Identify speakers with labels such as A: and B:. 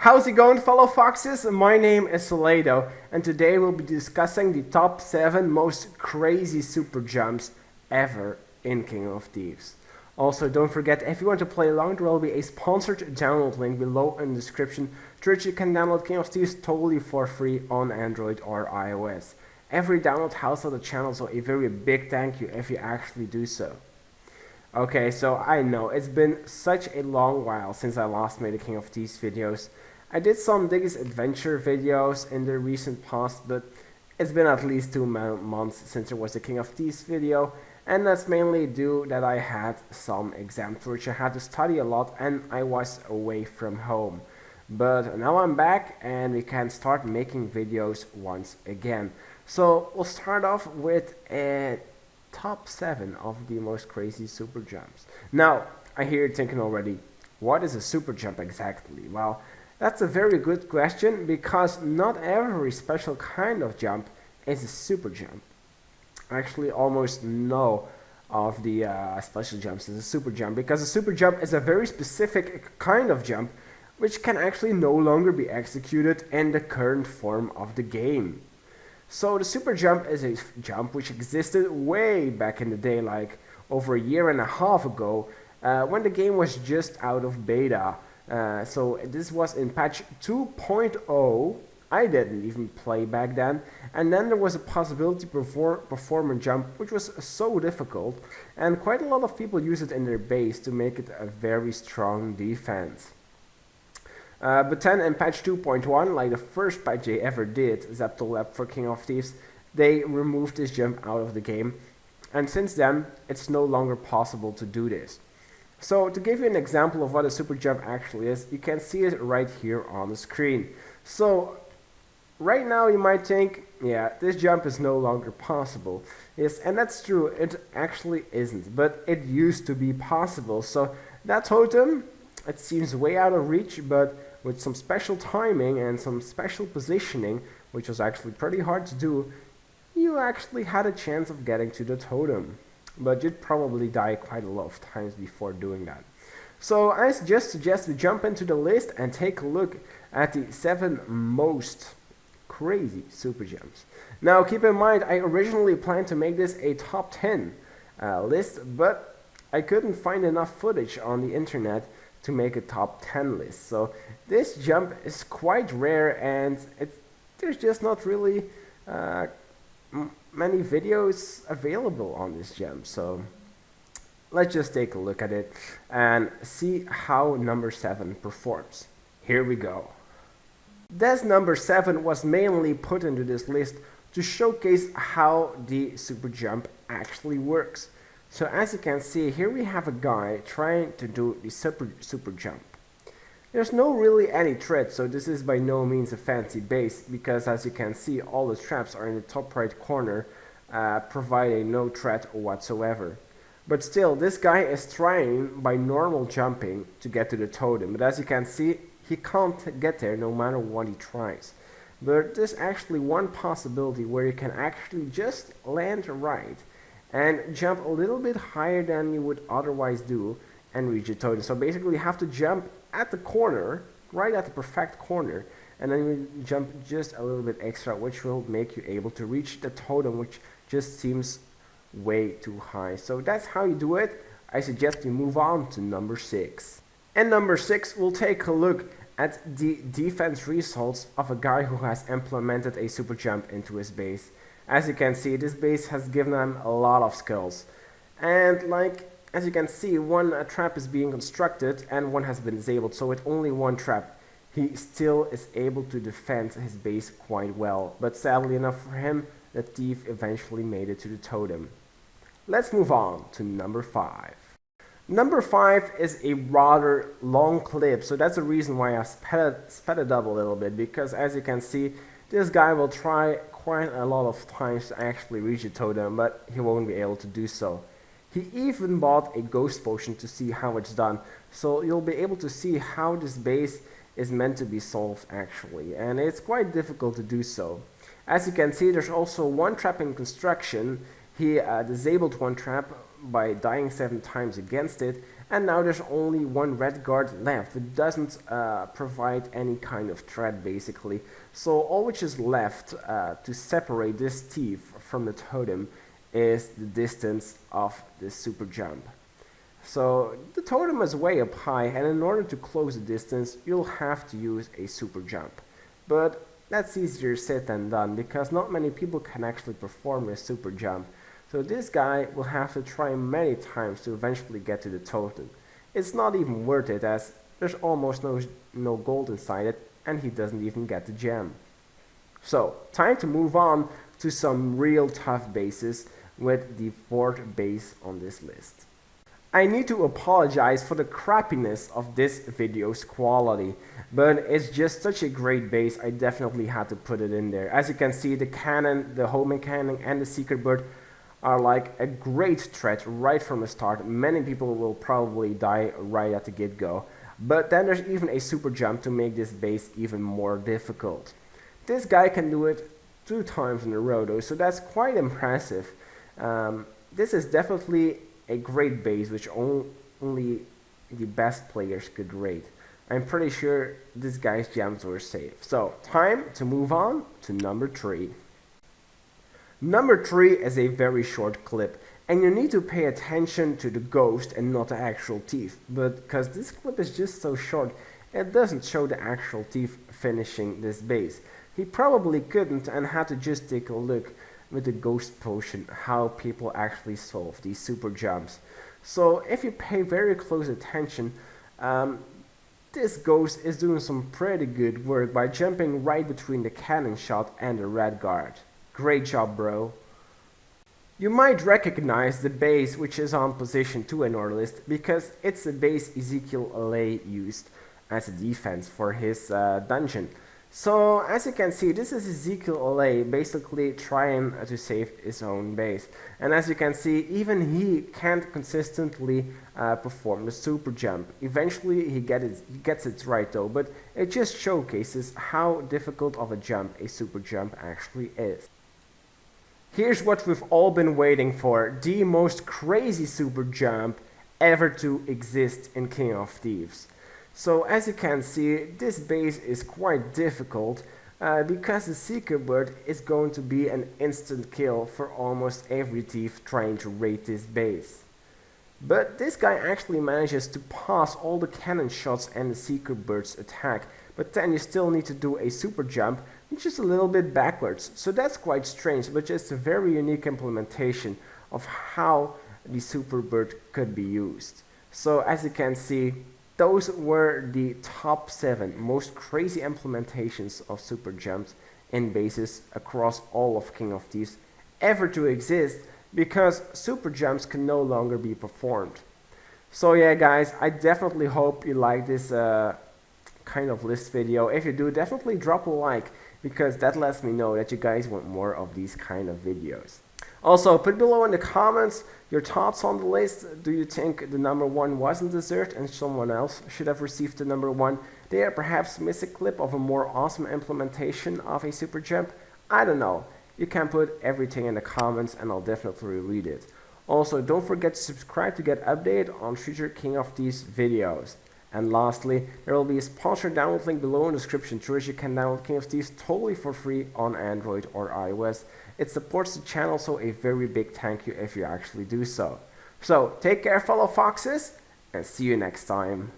A: How's it going, fellow foxes? My name is Solaito, and today we'll be discussing the top 7 most crazy super jumps ever in King of Thieves. Also, don't forget, if you want to play along, there will be a sponsored download link below in the description through which you can download King of Thieves totally for free on Android or iOS. Every download helps out the channel, so a very big thank you if you actually do so. Okay, so I know, it's been such a long while since I last made a King of Thieves videos. I did some Diggy's Adventure videos in the recent past, but it's been at least 2 months since there was a King of Thieves video, and that's mainly due that I had some exams which I had to study a lot and I was away from home. But now I'm back and we can start making videos once again. So we'll start off with a top 7 of the most crazy super jumps. Now, I hear you thinking already, what is a super jump exactly? Well, that's a very good question because not every special kind of jump is a super jump. Actually, almost no of the special jumps is a super jump because a super jump is a very specific kind of jump which can actually no longer be executed in the current form of the game. So the super jump is a jump which existed way back in the day, like over a year and a half ago, when the game was just out of beta. So this was in patch 2.0. I didn't even play back then, and then there was a possibility to perform a jump which was so difficult, and quite a lot of people use it in their base to make it a very strong defense. But then in patch 2.1, like the first patch they ever did, Zeptolab for King of Thieves, they removed this jump out of the game, and since then it's no longer possible to do this. So to give you an example of what a super jump actually is, you can see it right here on the screen. So right now you might think, yeah, this jump is no longer possible. Yes, and that's true, it actually isn't, but it used to be possible. So that totem, it seems way out of reach, but with some special timing and some special positioning, which was actually pretty hard to do, you actually had a chance of getting to the totem. But you'd probably die quite a lot of times before doing that. So I just suggest we jump into the list and take a look at the 7 most crazy super jumps. Now keep in mind, I originally planned to make this a top 10 list, but I couldn't find enough footage on the internet to make a top 10 list. So this jump is quite rare, and there's just not really many videos available on this jump. So let's just take a look at it and see how number 7 performs. Here we go. This number 7 was mainly put into this list to showcase how the super jump actually works. So as you can see, here we have a guy trying to do the super jump. There's no really any threat, so this is by no means a fancy base, because as you can see, all the traps are in the top right corner, providing no threat whatsoever. But still, this guy is trying by normal jumping to get to the totem, but as you can see, he can't get there no matter what he tries. But there's actually one possibility where you can actually just land right and jump a little bit higher than you would otherwise do and reach the totem. So basically you have to jump at the corner, right at the perfect corner, and then you jump just a little bit extra, which will make you able to reach the totem, which just seems way too high. So that's how you do it. I suggest you move on to number 6. And number 6, we'll take a look at the defense results of a guy who has implemented a super jump into his base. As you can see, this base has given him a lot of skills. And as you can see, one trap is being constructed and one has been disabled. So with only one trap, he still is able to defend his base quite well. But sadly enough for him, the thief eventually made it to the totem. Let's move on to number 5. Number 5 is a rather long clip, so that's the reason why I sped it up a little bit, because as you can see, this guy will try quite a lot of times to actually reach the totem, but he won't be able to do so. He even bought a ghost potion to see how it's done, so you'll be able to see how this base is meant to be solved actually, and it's quite difficult to do so. As you can see, there's also one trap in construction. He disabled one trap by dying 7 times against it, and now there's only one red guard left. It doesn't provide any kind of threat basically. So all which is left to separate this thief from the totem is the distance of the super jump. So the totem is way up high, and in order to close the distance you'll have to use a super jump. But that's easier said than done, because not many people can actually perform a super jump. So this guy will have to try many times to eventually get to the totem. It's not even worth it, as there's almost no gold inside it, and he doesn't even get the gem. So time to move on to some real tough bases, with the fourth base on this list. I need to apologize for the crappiness of this video's quality, but it's just such a great base, I definitely had to put it in there. As you can see, the cannon, the homing cannon and the secret bird are like a great threat right from the start. Many people will probably die right at the get-go, but then there's even a super jump to make this base even more difficult. This guy can do it 2 times in a row though, so that's quite impressive. This is definitely a great base which only the best players could rate. I'm pretty sure this guy's gems were safe. So time to move on to number 3. Number 3 is a very short clip, and you need to pay attention to the ghost and not the actual thief, but because this clip is just so short, it doesn't show the actual thief finishing this base. He probably couldn't and had to just take a look with the ghost potion how people actually solve these super jumps. So if you pay very close attention, this ghost is doing some pretty good work by jumping right between the cannon shot and the red guard. Great job, bro. You might recognize the base which is on position 2 in our list, because it's the base Ezekiel Alay used as a defense for his dungeon. So as you can see, this is Ezekiel Alay basically trying to save his own base. And as you can see, even he can't consistently perform the super jump. Eventually he gets it right though, but it just showcases how difficult of a jump a super jump actually is. Here's what we've all been waiting for, the most crazy super jump ever to exist in King of Thieves. So as you can see, this base is quite difficult because the secret bird is going to be an instant kill for almost every thief trying to raid this base. But this guy actually manages to pass all the cannon shots and the secret bird's attack, but then you still need to do a super jump, which is a little bit backwards. So that's quite strange, but just a very unique implementation of how the super bird could be used. So as you can see, those were the top 7 most crazy implementations of super jumps in bases across all of King of Thieves ever to exist, because super jumps can no longer be performed. So yeah guys, I definitely hope you like this kind of list video. If you do, definitely drop a like, because that lets me know that you guys want more of these kind of videos. Also, put below in the comments your thoughts on the list. Do you think the number 1 wasn't deserved and someone else should have received the number 1? Did I perhaps miss a clip of a more awesome implementation of a super jump? I don't know. You can put everything in the comments and I'll definitely read it. Also, don't forget to subscribe to get updated on future King of Thieves videos. And lastly, there will be a sponsored download link below in the description through which you can download King of Thieves totally for free on Android or iOS. It supports the channel, so a very big thank you if you actually do so. So, take care fellow foxes, and see you next time.